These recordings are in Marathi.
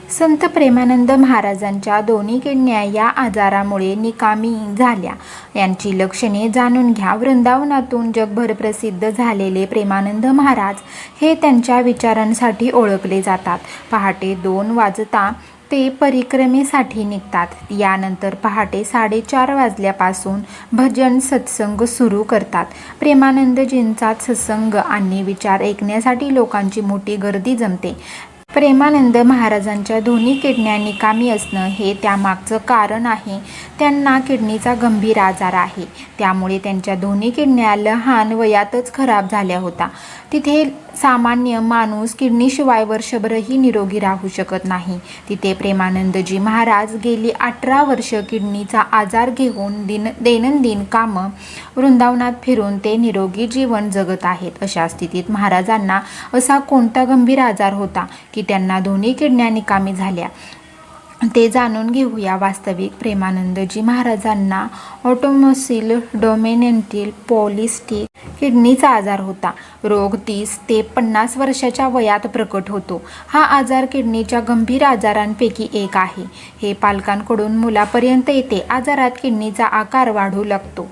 संत प्रेमानंद महाराजांच्या दोन्ही किडन्या या आजारामुळे निकामी झाल्या. यांची लक्षणे जाणून घ्या. वृंदावनातून जगभर प्रसिद्ध झालेले प्रेमानंद महाराज हे त्यांच्या विचारांसाठी ओळखले जातात. पहाटे 2 वाजता ते परिक्रमेसाठी निघतात. यानंतर पहाटे 4:30 वाजल्यापासून भजन सत्संग सुरू करतात. प्रेमानंदजींचा सत्संग आणि विचार ऐकण्यासाठी लोकांची मोठी गर्दी जमते. प्रेमानंद महाराजांच्या दोन्ही किडन्या निकामी असणं हे त्यामागचं कारण आहे. त्यांना किडनीचा गंभीर आजार आहे. त्यामुळे त्यांच्या दोन्ही किडन्या लहान वयातच खराब झाल्या होत्या. तिथे सामान्य माणूस किडनीशिवाय वर्षभरही निरोगी राहू शकत नाही. तिथे प्रेमानंदजी महाराज गेली 18 वर्ष किडनीचा आजार घेऊन दैनंदिन कामं वृंदावनात फिरून ते निरोगी जीवन जगत आहेत. अशा स्थितीत महाराजांना असा कोणता गंभीर आजार होता की त्यांना दोन्ही किडन्या निकामी झाल्या, ते जाणून घेऊया. वास्तविक प्रेमानंदजी महाराजांना ऑटोमोसिल डोमिनेंटल पॉलिसिस्टिक किडनीचा आजार होता. रोग 30 ते 50 वर्षाच्या वयात प्रकट होतो. हा आजार किडनीच्या गंभीर आजारांपैकी एक आहे. हे पालकांकडून मुलापर्यंत येते. आजारात किडनीचा आकार वाढू लागतो.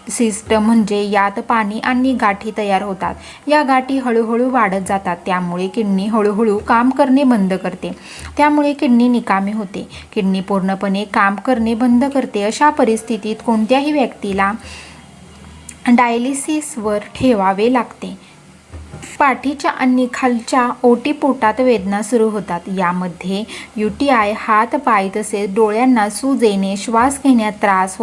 सिस्ट म्हणजे यात पाणी आणि गाठी तयार होतात. या गाठी हळूहळू वाढत जातात. त्यामुळे किडनी हळूहळू काम करणे बंद करते. त्यामुळे किडनी निकामी होते. किडनी पूर्णपणे काम करणे बंद करते. अशा परिस्थितीत कोणत्याही व्यक्तीला डायलिसिसवर ठेवावे लागते. पाठीच्या आणि खालच्या ओटीपोटात वेदना सुरू होतात. यामध्ये UTI, हात पाय तसेच डोळ्यांना सूज येणे, श्वास घेण्यात त्रास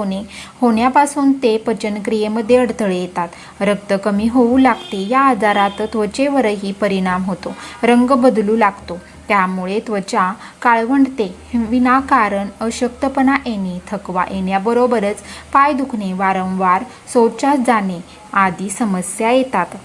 होण्यापासून ते पचनक्रियेमध्ये अडथळे येतात. रक्त कमी होऊ लागते. या आजारात त्वचेवरही परिणाम होतो. रंग बदलू लागतो. त्यामुळे त्वचा काळवंडते. विनाकारण अशक्तपणा येणे, थकवा येण्याबरोबरच पाय दुखणे, वारंवार शौचास जाणे आदी समस्या येतात.